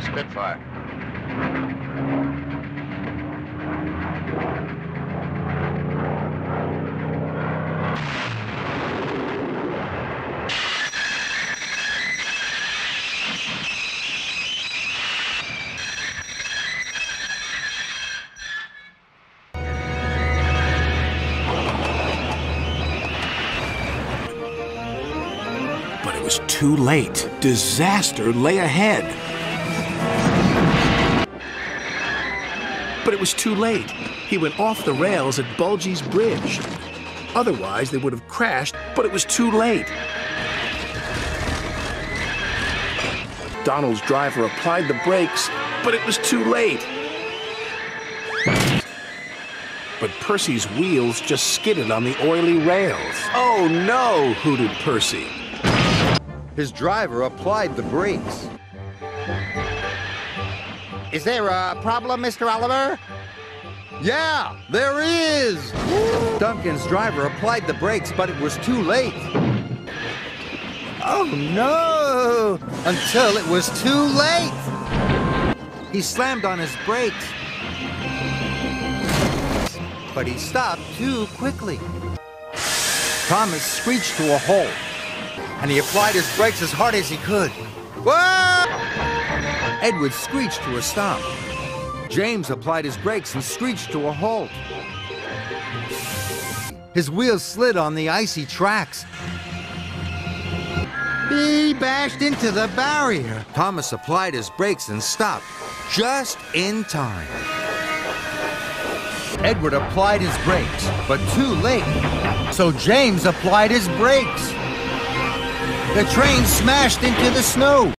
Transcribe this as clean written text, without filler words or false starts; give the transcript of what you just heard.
Spitfire. But it was too late. Disaster lay ahead. But it was too late. He went off the rails at Bulgy's bridge. Otherwise, they would have crashed, but it was too late. Donald's driver applied the brakes, but it was too late. But Percy's wheels just skidded on the oily rails. Oh no, hooted Percy. His driver applied the brakes. Is there a problem, Mr. Oliver? Yeah, there is! Duncan's driver applied the brakes, but it was too late. Oh no! Until it was too late! He slammed on his brakes, but he stopped too quickly. Thomas screeched to a halt, and he applied his brakes as hard as he could. Whoa! Edward screeched to a stop. James applied his brakes and screeched to a halt. His wheels slid on the icy tracks. He bashed into the barrier. Thomas applied his brakes and stopped just in time. Edward applied his brakes, but too late. So James applied his brakes. The train smashed into the snow.